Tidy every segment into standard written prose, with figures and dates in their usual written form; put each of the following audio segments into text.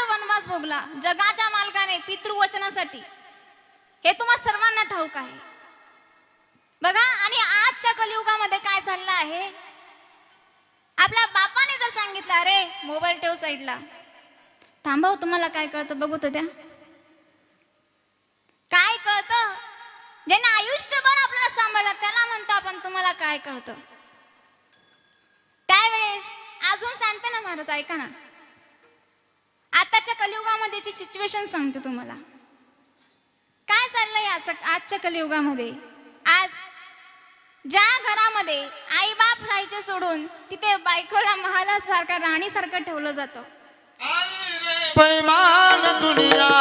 वनवास भोगला जगाच्या मालकाने पितृवचनासाठी, हे तुम्हा सर्वांना ठाऊक आहे बघा। आणि आजच्या कलियुगामध्ये काय चाललं आहे, आपल्या बापाने जर सांगितलं अरे मोबाईल ठेव साईडला, थांबाव तुम्हाला काय कळतं बघू तर द्या, काय कळतं? ज्याने आयुष्यभर आपल्याला सांभाळलं त्याला म्हणतो आपण तुम्हाला काय कळतं। त्यावेळेस अजून सांगते ना महाराज, ऐका ना, आताच्या कलियुगामध्ये जी सिच्युएशन सांगते तुम्हाला, काय चाललंय आजच्या कलियुगामध्ये। आज ज्या घरामध्ये आई बाप राहायचे सोडून तिथे बायकोला महालासारखा राणीसारखं ठेवलं जातं। पैमान दुनिया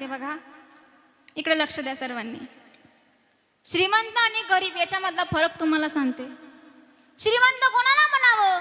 बघा, इकडे लक्ष द्या सर्वांनी। श्रीमंत आणि गरीब याच्यामधला फरक तुम्हाला सांगते। श्रीमंत कोणाला म्हणावं,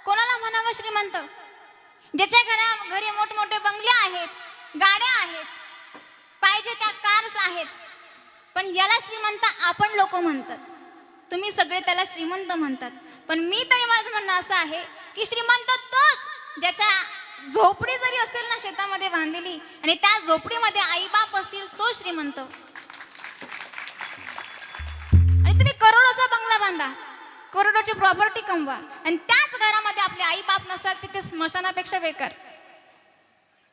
कोणाला म्हणावं श्रीमंत? ज्याच्या घरी मोठमोठे बंगले आहेत, गाड्या आहेत, पाहिजे त्या कार्स आहेत, पण याला श्रीमंत आपण लोक म्हणतात, तुम्ही सगळे त्याला श्रीमंत म्हणतात। पण मी तरी माझं म्हणणं असं आहे की श्रीमंत तोच ज्याच्या झोपडी जरी असेल ना शेतामध्ये बांधलेली आणि त्या झोपडीमध्ये आई बाप असतील, तो श्रीमंत। आणि तुम्ही करोडोचा बंगला बांधा, करोडोची प्रॉपर्टी कमवा आणि त्याच घरामध्ये आपले आई बाप नसाल, तिथे स्मशानापेक्षा बेकार।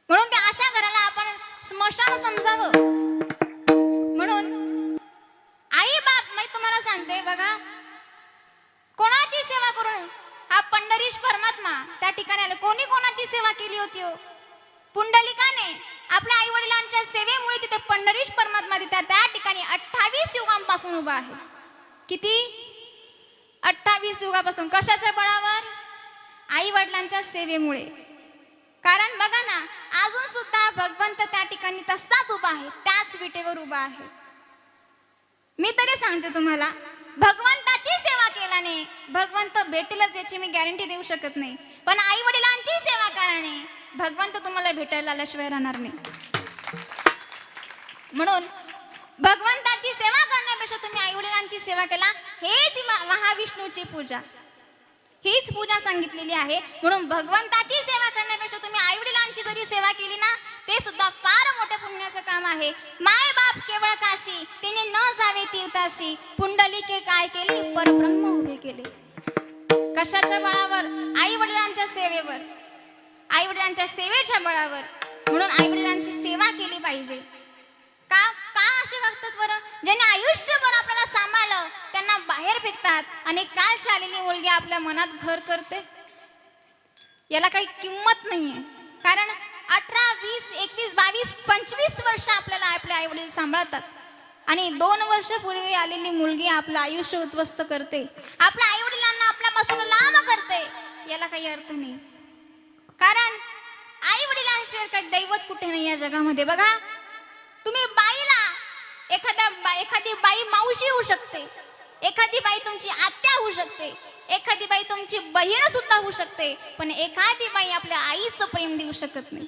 म्हणून त्या अशा घराला आपण स्मशान समजावं। म्हणून आई बाप मी तुम्हाला सांगते बघा, कोणाची सेवा करून हा पंढरीश परमात्मा त्या ठिकाणी आले, कोणी कोणाची सेवा केली होती हो? पुंडलिकाने आपल्या आई वडिलांच्या सेवेमुळे तिथे पंढरीश परमात्मा त्या ठिकाणी 28 युगांपासून उभा आहे। किती? 28 युगापासून। कशाच्या बळावर? आई वडिलांच्या सेवेमुळे। कारण बघा ना, अजून सुद्धा भगवंत त्या ठिकाणी तसाच उभा आहे, त्याच विटेवर उभा आहे। मी तरी सांगते तुम्हाला, भगवंताची सेवा केल्याने भगवंत भेटेलच याची मी गॅरंटी देऊ शकत नाही, पण आई वडिलांची सेवा केल्याने भगवंत तुम्हाला भेटायला आल्याशिवाय राहणार नाही। म्हणून भगवंताची सेवा करण्यापेक्षा तुम्ही आई वडिलांची सेवा केला, हेच महाविष्णूची पूजा, हीच पूजा सांगितलेली आहे। म्हणून भगवंताची सेवा करण्यापेक्षा तुम्ही आई वडिलांची जरी सेवा केली ना, ते सुद्धा फार मोठ्या पुण्याचं काम आहे। माय बाप केवळ काशी, तिने न जावे तीर्थाशी, पुंडलिके काय केले? परब्रह्म उभे केले। कशाच्या बळावर? आई वडिलांच्या सेवेवर, आई वडिलांच्या सेवेच्या बळावर। म्हणून आई वडिलांची सेवा केली पाहिजे। का का असे वागतात बरं? ज्यांनी आयुष्यभर आपल्याला सांभाळलं त्यांना बाहेर फेकतात आणि काल आलेली मुलगी आपल्या मनात घर करते, याला काही किंमत नाहीये। कारण 18, 20, 21, 22, 25 वर्ष आपल्याला आपले आई वडील सांभाळतात आणि 2 वर्षापूर्वी आलेली मुलगी आपलं आयुष्य उद्ध्वस्त करते, आपल्या आई वडिलांना आपल्यापासून लांब करते, याला काही अर्थ नाही। कारण आई वडिलांशिवाय काही दैवत कुठे नाही या जगामध्ये। बघा, तुम्ही बाईला एखादी बाई मावशी होऊ शकते, एखादी बाई तुमची आत्या होऊ शकते, एखादी बाई तुमची बहीण सुद्धा होऊ शकते, पण एखादी बाई आपल्या आईचं प्रेम देऊ शकत नाही।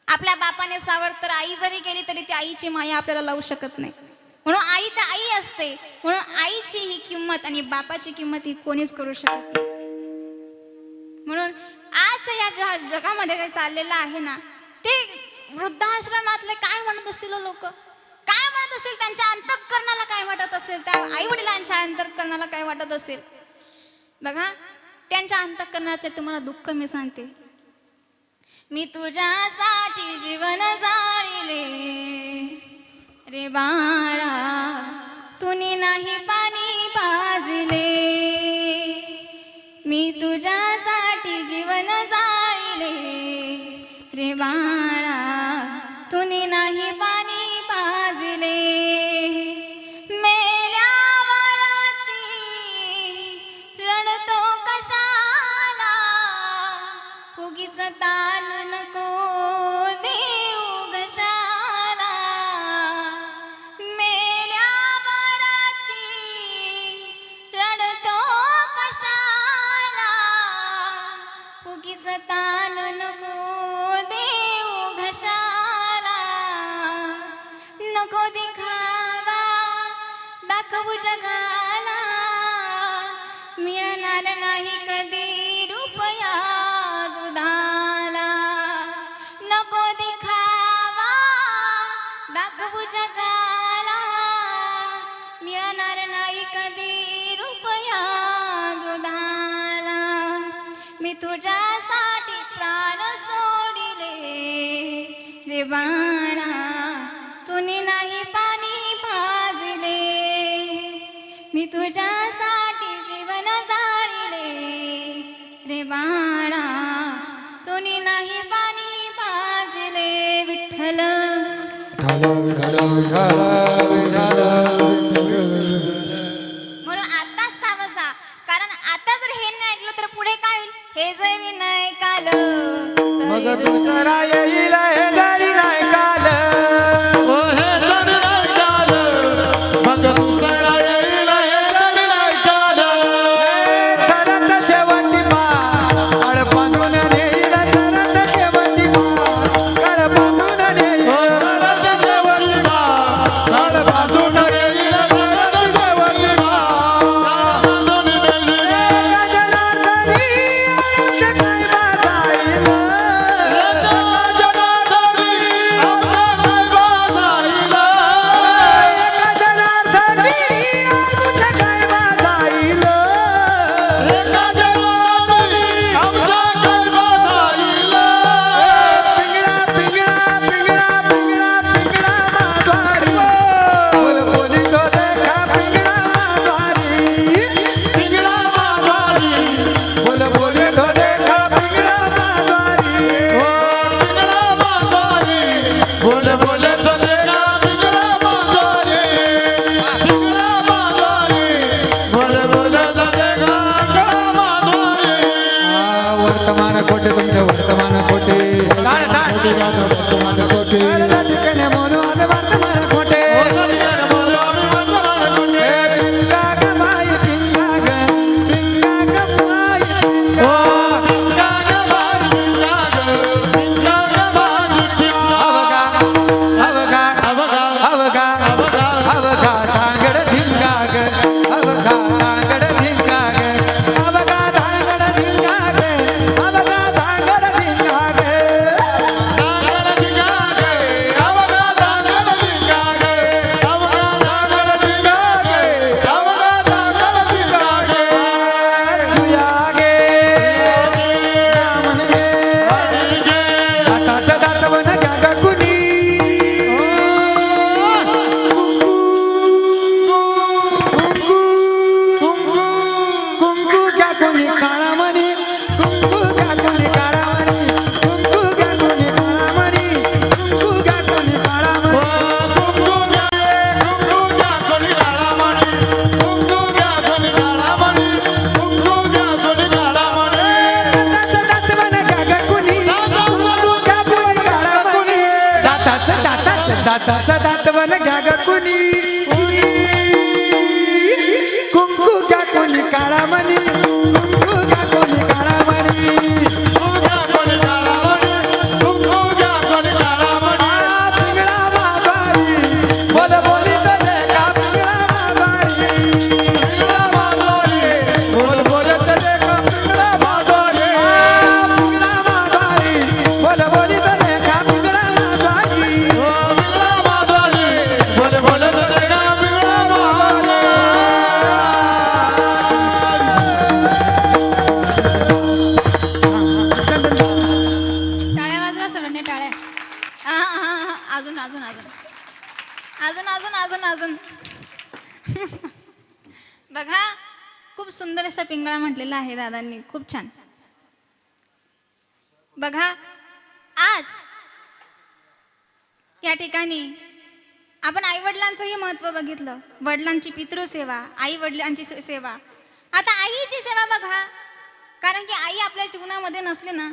आपल्या बापाने सावर तर आई जरी केली तरी ती आईची माया आपल्याला लावू शकत नाही। म्हणून आई तर आई असते, म्हणून आईची ही किंमत आणि बापाची किंमत ही कोणीच करू शकत नाही। म्हणून आज या जगामध्ये काय चाललेलं आहे ना, ते वृद्धाश्रमातले काय म्हणत असतील लोक, काय म्हणत असतील, त्यांच्या अंतःकरणाला काय वाटत असेल, त्या आई वडिलांच्या अंतःकरणाला काय वाटत असेल। बघा, त्यांच्या अंतःकरणाचे तुम्हाला दुःख मी सांगते। मी तुझ्यासाठी जीवन जाळिले रे बाळा, तुनी नाही पाणी पाजले. मी तुझ्यासाठी जीवन जाळिले रे बाळा, तुनी नाही पाणी पाजले. मेल्यावरती रडतो कशाला, उगीच ताण नको देऊ घशाला. मेल्यावरती रडतो कशाला, उगीच ताण नको देऊ घशाला. नको दिखावा दाखवू जगाला, मिळणार नाही कधी रुपया दुधाला. नको दिखावा दाखवू जगाला, मिळणार नाही कधी रुपया दुधाला. मी तुझ्यासाठी प्राण सोडिले रे बाळा, तुनी नाही पाणी पाजले. मी तुझ्यासाठी जीवन जाळिले रे बाळा, तुनी नाही पाणी पाजले. विठ्ठल म्हणून आताच समजता, कारण आता जर हे नाही ऐकलं तर पुढे काय होईल हे जरी नाही काल मग दुसरा येईल हे घरी नाही काल. ओ हे जरी नाही काल, मग दुसरा येईल हे जरी नाही काल. सरत शेवटी पाळ बांधून नेईल, सरत शेवटी पाळ बांधून नेईल. ओ सरत शेवटी काळ बांधून येईल, सरत शेवटी काळ बांधून येईल. जनार्दनी आमच्या काय बाजाईल, जनार्दनी आमच्या काय बाजाईल. जनार्दनी आमच्या काय बाजाईल. एका जनार्दनी आमच्या काय बाजाईल. पिंगळा पिंगळा पिंगळा पिंगळा पिंगळा माधवारी, बोलबोली तो देखा पिंगळा माधवारी. पिंगळा माधवारी, बोलबोली तो देखा पिंगळा माधवारी. ओ पिंगळा माधवारी, बोले बोले तो देखा पिंगळा माधवारी. पिंगळा माधवारी, बोले बोले तो देखा पिंगळा माधवारी. वर्तमान कोटे तुमचे वर्तमान कोटे वर्तमान कोटी, ठिकाणी म्हणून आज वर्तमान कोटे. वर्तमान बोले आम्ही वर्तमान कोटी. पिंगा ग माई पिंगा ग, पिंगा ग माई ओ पिंगा ग बाई, पिंगा ग, पिंगा ग बाई, पिंगा. अवगा अवगा अवघा, अवगा अवगा धांगड धिंगा ग, अवगा धांगड धिंगा ग, अवगा धांगड धिंगा ग, अवगा धांगड धिंगा ग. दांगड धिंगा गे, अवघा दांगड धिंगा गे, अवघा दांगड धिंगा गे, अवघा दांगड धिंगा गे. सुया गे रामन गे, हरी गे, दाताचं दातवन घ्या ग कुणी. कुंकू घ्या कोणी काळामणी, कुंकू घ्या कोणी काळामणी, कुंकू घ्या कोणी काळामणी, कुंकू घ्या कोणी काळामणी. ओ कुंकू घ्या, कुंकू घ्या कोणी काळा मणी, कुंकू घ्या कोणी काळा मणी, कुंकू घ्या कोणी काळा मणी. दाताचं दातवन घ्या ग कुणी, कुंकू घ्या कोणी काळामणी. दाताचं दातवन घ्या ग कुणी, कुंकू घ्या कोणी काळामणी, कुंकू घ्या कोणी काळामणी. कुंकू घ्या कोणी काळा मणी, कुंकू घ्या कोणी काळा मणी. पिंगळा माधवारी, बोल बोली तो देखा पिंगळा माधवारी. पिंगळा माधवारी, बोल बोले तो देखा पिंगळा माधवारी. पिंगळा माधवारी, बोल बोली तो देखा पिंगळा माधवारी. ओ पिंगळा माधवारी, बोले बोले तो जोरदारपणे टाळ्या. अजून अजून अजून अजून अजून अजून अजून बघा, खूप सुंदर असा पिंगळा म्हटलेला आहे दादांनी, खूप छान. बघा, आज या ठिकाणी आपण आई वडिलांचंही महत्त्व बघितलं, वडिलांची पितृसेवा, आई वडिलांची सेवा. आता आईची सेवा बघा, कारण की आई आपल्या जीवनामध्ये नसली ना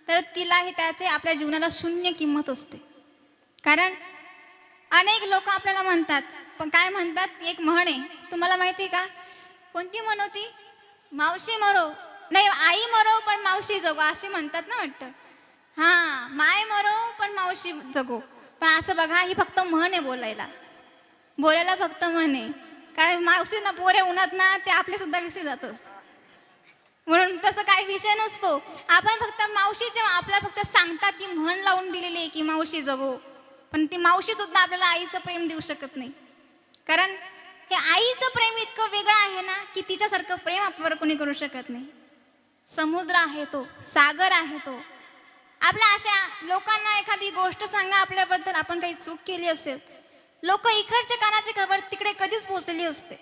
तर तिलाही त्याचे आपल्या जीवनाला शून्य किंमत असते. कारण अनेक लोक आपल्याला म्हणतात, पण काय म्हणतात, एक म्हण आहे, तुम्हाला माहिती आहे का? कोणती म्हण होती? मावशी मरो नाही, आई मरो पण मावशी जगो, अशी म्हणतात ना वाटतं. हां, माय मरो पण मावशी जगो. पण असं बघा, ही फक्त म्हण आहे, बोलायला फक्त म्हण आहे. कारण मावशी ना पोरे उन्हात ना ते आपले सुद्धा विसरू जातोच, म्हणून तसं काही विषय नसतो. आपण फक्त मावशीचे आपल्याला फक्त सांगतात, ती म्हण लावून दिलेली आहे की मावशी जगो, पण ती मावशी सुद्धा आपल्याला आईचं प्रेम देऊ शकत नाही. कारण हे आईचं प्रेम इतकं वेगळं आहे ना की तिच्यासारखं प्रेम आपल्यावर कोणी करू शकत नाही. समुद्र आहे तो, सागर आहे तो. आपल्या अशा लोकांना एखादी गोष्ट सांगा आपल्याबद्दल, आपण काही चूक केली असेल, लोक इकडच्या कानाची खबर तिकडे कधीच पोहोचलेली असते.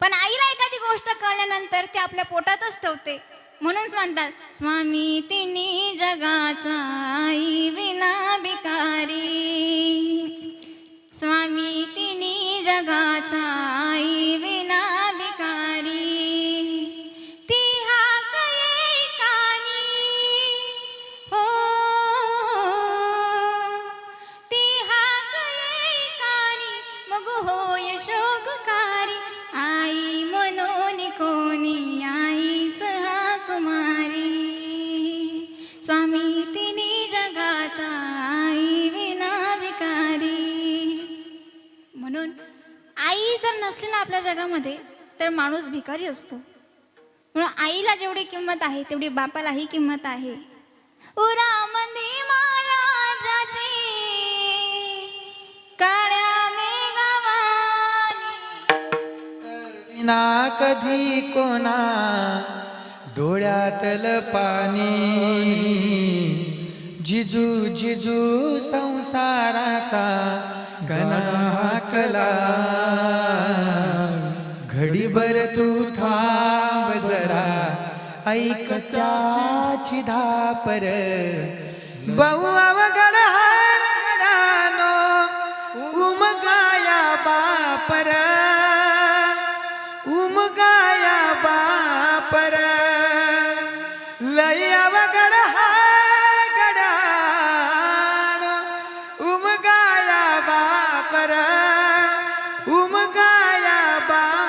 पण आईला एखादी गोष्ट कळल्यानंतर ती आपल्या पोटातच ठेवते. म्हणूनच म्हणतात, स्वामी तिन्ही जगाचा आई विना भिकारी, स्वामी तिन्ही जगाचा आई विना भिकारी, ती हाक एकानी, हो ती हाक एकानी, मग होय शोककारी, आई मनोनी कोणी आई सहा कुमारी, स्वामी तिन्ही जगाचा आई विना भिकारी. म्हणून आई जर नसली ना आपल्या जगामध्ये तर माणूस भिकारी असतो. म्हणून आईला जेवढी किंमत आहे तेवढी बापालाही किंमत आहे. उरामध्ये माया ज्याची, काळ्या मेघवानी, विना कधी कोणा डोळ्यातल पाणी, जिजू जिजू संसाराचा गणा हाकला, घडीभर तू थांब जरा, ऐक त्याची धापर, बहु अवघड हाडानो उमगाया बापर, उमगाया बापर, लय अवघड हाडानो उमगाया बापर, उमगाया बापर.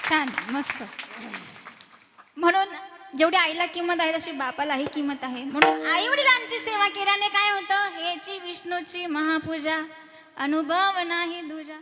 छान, मस्त. म्हणून जेवढी आईला किंमत आहे तशी बापालाही किंमत आहे. म्हणून आई वडिलांची सेवा केल्याने काय होतं, हेची विष्णूची महापूजा, अनुभव नाही दुजा.